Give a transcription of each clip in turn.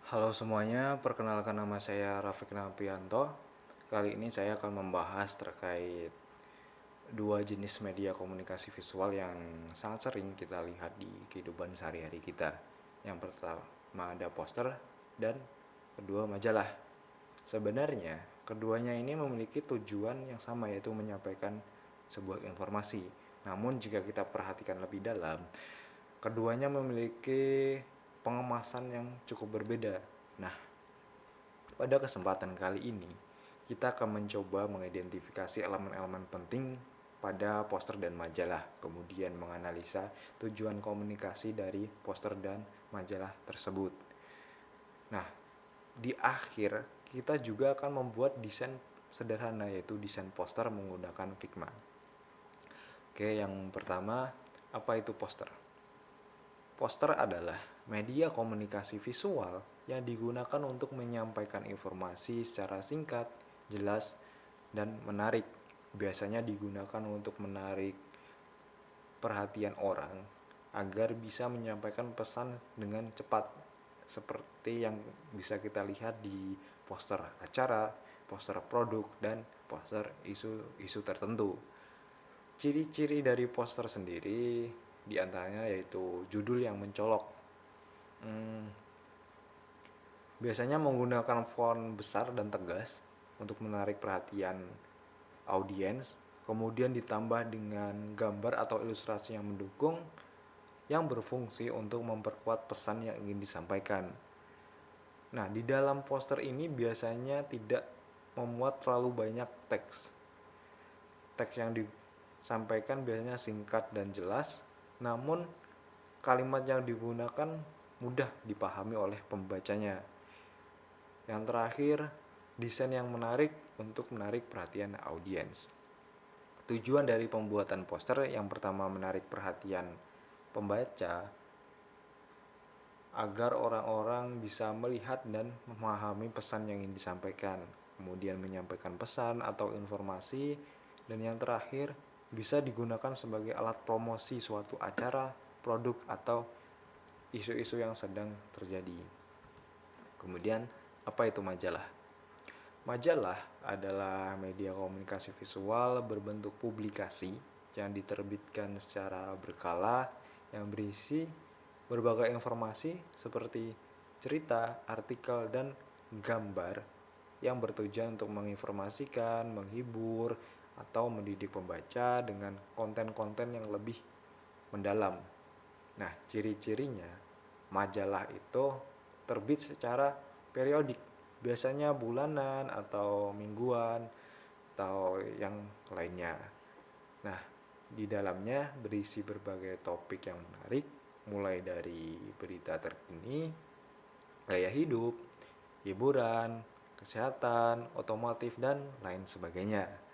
Halo semuanya, perkenalkan nama saya Rafiq Napianto. Kali ini saya akan membahas terkait dua jenis media komunikasi visual yang sangat sering kita lihat di kehidupan sehari-hari kita. Yang pertama ada poster dan kedua majalah. Sebenarnya keduanya ini memiliki tujuan yang sama, yaitu menyampaikan sebuah informasi. Namun jika kita perhatikan lebih dalam, keduanya memiliki pengemasan yang cukup berbeda. Nah, pada kesempatan kali ini, kita akan mencoba mengidentifikasi elemen-elemen penting pada poster dan majalah, kemudian menganalisa tujuan komunikasi dari poster dan majalah tersebut. Nah, di akhir kita juga akan membuat desain sederhana, yaitu desain poster menggunakan Figma. Oke, yang pertama, apa itu poster? Poster adalah media komunikasi visual yang digunakan untuk menyampaikan informasi secara singkat, jelas, dan menarik. Biasanya digunakan untuk menarik perhatian orang agar bisa menyampaikan pesan dengan cepat, seperti yang bisa kita lihat di poster acara, poster produk, dan poster isu tertentu. Ciri-ciri dari poster sendiri diantaranya yaitu judul yang mencolok. Biasanya menggunakan font besar dan tegas untuk menarik perhatian audiens, kemudian ditambah dengan gambar atau ilustrasi yang mendukung yang berfungsi untuk memperkuat pesan yang ingin disampaikan. Nah, di dalam poster ini biasanya tidak memuat terlalu banyak teks. Teks yang disampaikan biasanya singkat dan jelas, namun kalimat yang digunakan mudah dipahami oleh pembacanya. Yang terakhir, desain yang menarik untuk menarik perhatian audiens. Tujuan dari pembuatan poster yang pertama menarik perhatian pembaca agar orang-orang bisa melihat dan memahami pesan yang ingin disampaikan, kemudian menyampaikan pesan atau informasi, dan yang terakhir bisa digunakan sebagai alat promosi suatu acara, produk, atau isu-isu yang sedang terjadi. Kemudian, apa itu majalah? Majalah adalah media komunikasi visual berbentuk publikasi yang diterbitkan secara berkala, yang berisi berbagai informasi seperti cerita, artikel, dan gambar yang bertujuan untuk menginformasikan, menghibur, atau mendidik pembaca dengan konten-konten yang lebih mendalam. Nah, ciri-cirinya majalah itu terbit secara periodik, biasanya bulanan atau mingguan atau yang lainnya. Nah, di dalamnya berisi berbagai topik yang menarik, mulai dari berita terkini, gaya hidup, hiburan, kesehatan, otomotif, dan lain sebagainya.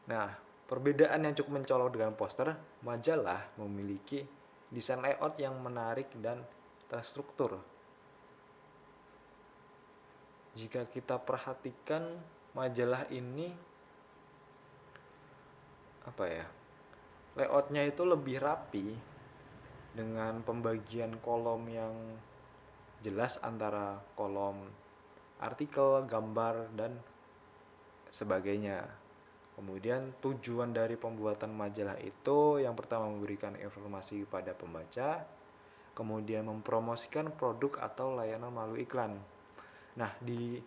Nah, perbedaan yang cukup mencolok dengan poster, majalah memiliki desain layout yang menarik dan terstruktur. Jika kita perhatikan majalah ini, layoutnya itu lebih rapi dengan pembagian kolom yang jelas antara kolom artikel, gambar, dan sebagainya. Kemudian tujuan dari pembuatan majalah itu yang pertama memberikan informasi kepada pembaca, kemudian mempromosikan produk atau layanan melalui iklan. Nah, di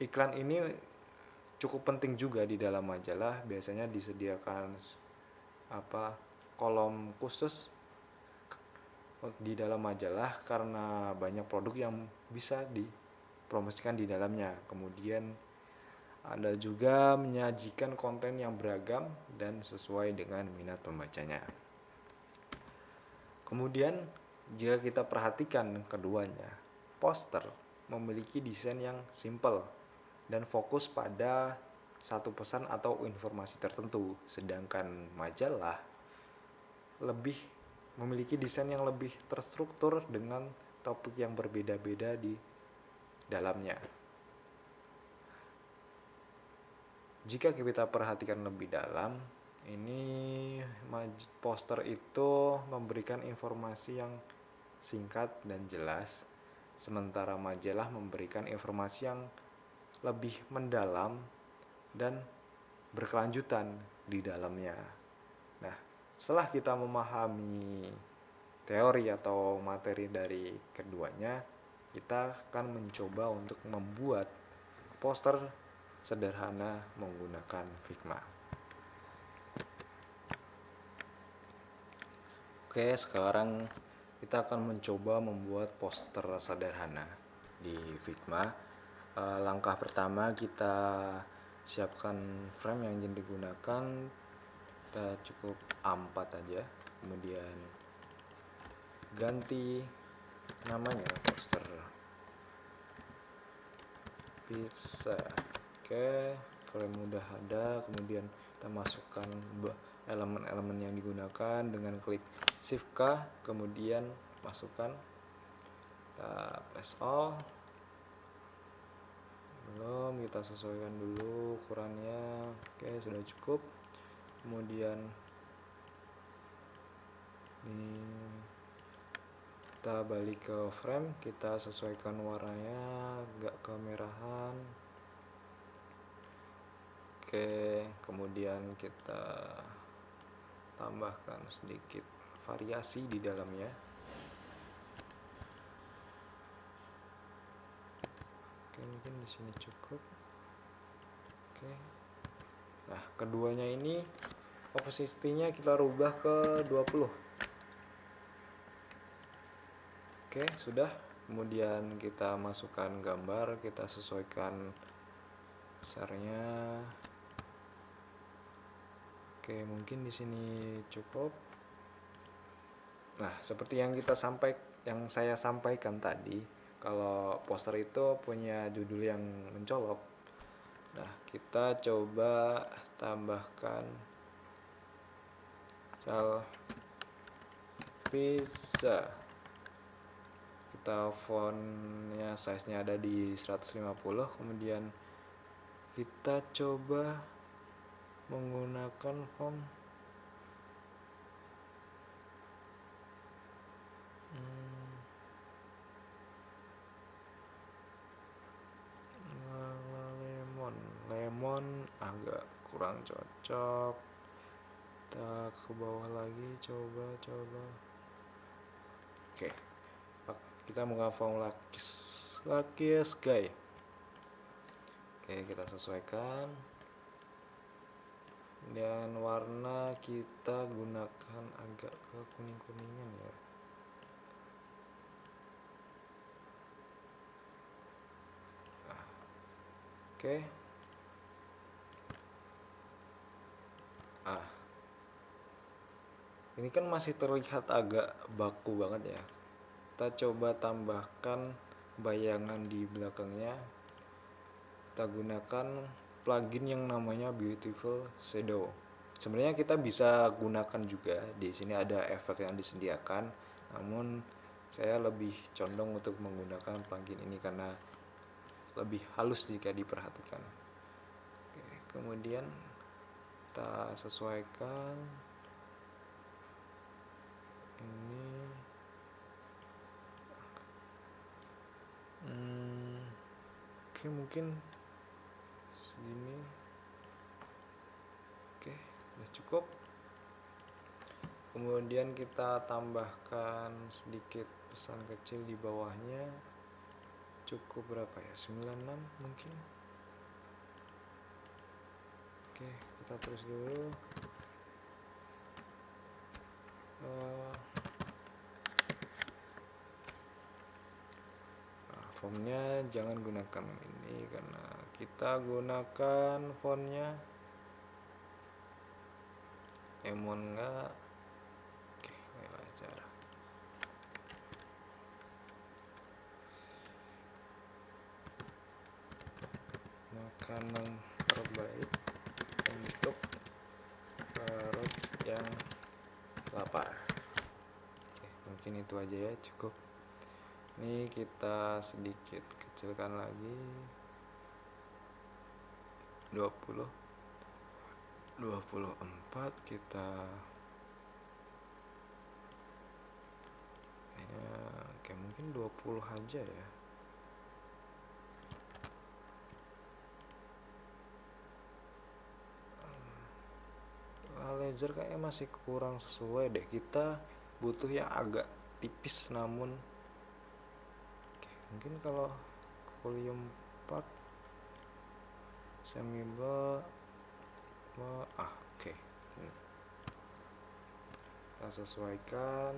iklan ini cukup penting juga di dalam majalah, biasanya disediakan kolom khusus di dalam majalah karena banyak produk yang bisa dipromosikan di dalamnya. Kemudian ada juga menyajikan konten yang beragam dan sesuai dengan minat pembacanya. Kemudian jika kita perhatikan keduanya, poster memiliki desain yang simple dan fokus pada satu pesan atau informasi tertentu, sedangkan majalah lebih memiliki desain yang lebih terstruktur dengan topik yang berbeda-beda di dalamnya. Jika kita perhatikan lebih dalam, ini poster itu memberikan informasi yang singkat dan jelas, sementara majalah memberikan informasi yang lebih mendalam dan berkelanjutan di dalamnya. Nah, setelah kita memahami teori atau materi dari keduanya, kita akan mencoba untuk membuat poster sederhana menggunakan Figma. Oke, sekarang kita akan mencoba membuat poster sederhana di Figma. Langkah pertama, kita siapkan frame yang ingin digunakan. Kita cukup A4 aja, kemudian ganti namanya poster pizza. Oke, frame udah ada, kemudian kita masukkan elemen-elemen yang digunakan dengan klik Shift K, kemudian masukkan, kita press all. Belum, kita sesuaikan dulu ukurannya. Oke, sudah cukup. Kemudian ini kita balik ke frame, kita sesuaikan warnanya agak kemerahan. Oke, kemudian kita tambahkan sedikit variasi di dalamnya. Oke, mungkin di sini cukup. Oke. Nah, keduanya ini opacity-nya kita rubah ke 20. Oke, sudah. Kemudian kita masukkan gambar, kita sesuaikan besarnya. Oke, mungkin di sini cukup. Nah, seperti yang saya sampaikan tadi, kalau poster itu punya judul yang mencolok. Nah, kita coba tambahkan pizza. Kita fontnya size-nya ada di 150, kemudian kita coba menggunakan font lemon agak kurang cocok. Kita ke bawah lagi, coba. Oke, kita menggunakan font Lakis Guy. Oke, kita sesuaikan. Dan warna kita gunakan agak ke kuning-kuningan ya. Oke. Ini kan masih terlihat agak baku banget ya. Kita coba tambahkan bayangan di belakangnya. Kita gunakan plugin yang namanya Beautiful Shadow. Sebenarnya kita bisa gunakan juga, di sini ada efek yang disediakan. Namun saya lebih condong untuk menggunakan plugin ini karena lebih halus jika diperhatikan. Oke, kemudian kita sesuaikan ini. Oke, mungkin segini. Oke, udah cukup. Kemudian kita tambahkan sedikit pesan kecil di bawahnya. Cukup berapa ya? 96 mungkin. Oke, kita terus dulu. Fontnya jangan gunakan ini karena kita gunakan fontnya lemon enggak. Oke, baiklah cara. Makanan terbaik untuk perut yang lapar. Oke, mungkin itu aja ya, cukup. Ini kita sedikit kecilkan lagi, 24 kita Oke, mungkin 20 aja ya. Laser kayaknya masih kurang sesuai deh. Kita butuh yang agak tipis namun mungkin kalau volume 4 semiba oke. Kita sesuaikan.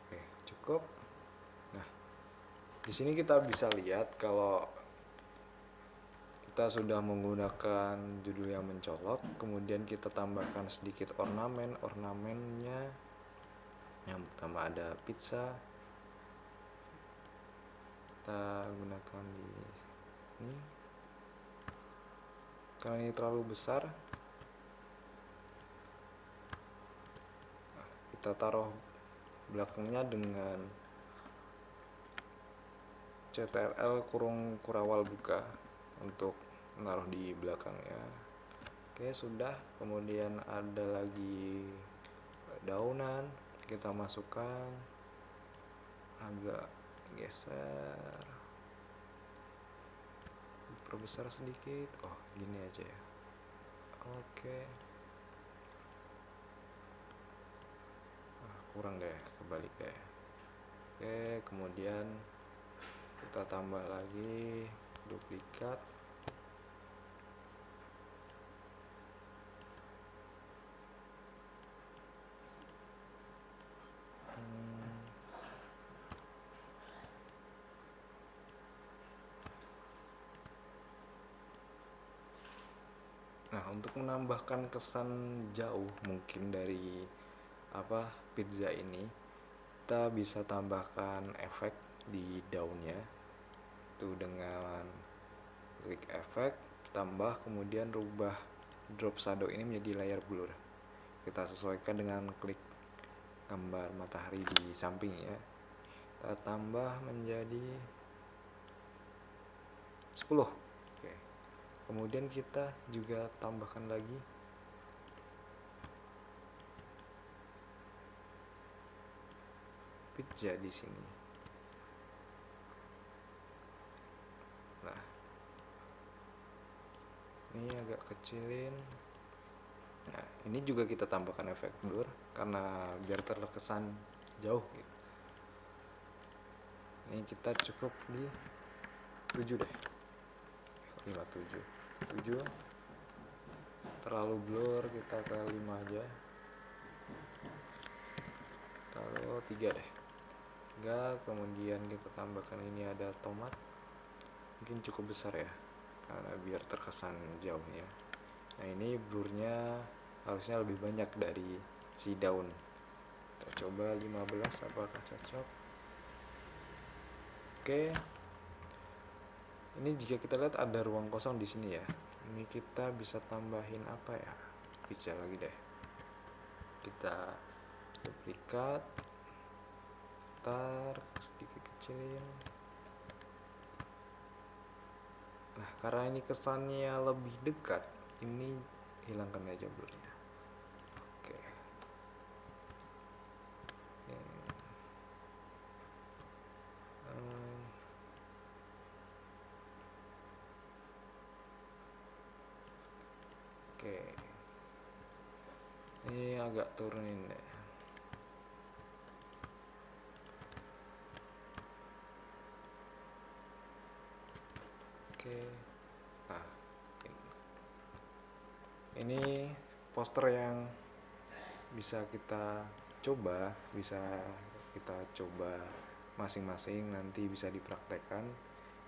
Oke, cukup. Nah, di sini kita bisa lihat kalau kita sudah menggunakan judul yang mencolok, kemudian kita tambahkan sedikit ornamennya. Yang pertama ada pizza, kita gunakan di ini karena ini terlalu besar. Kita taruh belakangnya dengan CTRL kurung kurawal buka untuk menaruh di belakangnya. Oke, sudah. Kemudian ada lagi daunan, kita masukkan, agak geser, perbesar sedikit. Oh, gini aja ya. Oke. Kurang deh, kebalik deh. Oke, kemudian kita tambah lagi duplikat. Nah, untuk menambahkan kesan jauh mungkin dari pizza ini, kita bisa tambahkan efek di daunnya itu dengan klik efek, tambah, kemudian rubah drop shadow ini menjadi layer blur. Kita sesuaikan dengan klik gambar matahari di sampingnya, kita tambah menjadi 10. Oke. Kemudian kita juga tambahkan lagi pizza di sini. Nah, ini agak kecilin. Nah, ini juga kita tambahkan efek blur karena biar terkesan jauh gitu. Ini kita cukup di 7 deh. 7 terlalu blur, kita ke 5 aja. Lalu 3 deh. 3, kemudian kita tambahkan ini ada tomat. Mungkin cukup besar ya, karena biar terkesan jauhnya. Nah, ini blurnya harusnya lebih banyak dari si daun. Kita coba 15, apakah cocok? Oke. Ini jika kita lihat ada ruang kosong di sini ya. Ini kita bisa tambahin apa ya? Pizza lagi deh. Kita duplikat, sedikit kecilin. Nah, karena ini kesannya lebih dekat, ini hilangkan aja blurnya. Oke. Oke. Ini agak turunin deh. Oke. Nah, ini poster yang bisa kita coba masing-masing, nanti bisa dipraktekkan.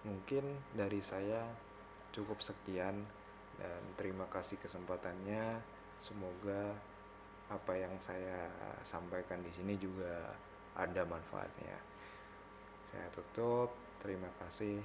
Mungkin dari saya cukup sekian dan terima kasih kesempatannya. Semoga apa yang saya sampaikan di sini juga ada manfaatnya. Saya tutup. Terima kasih.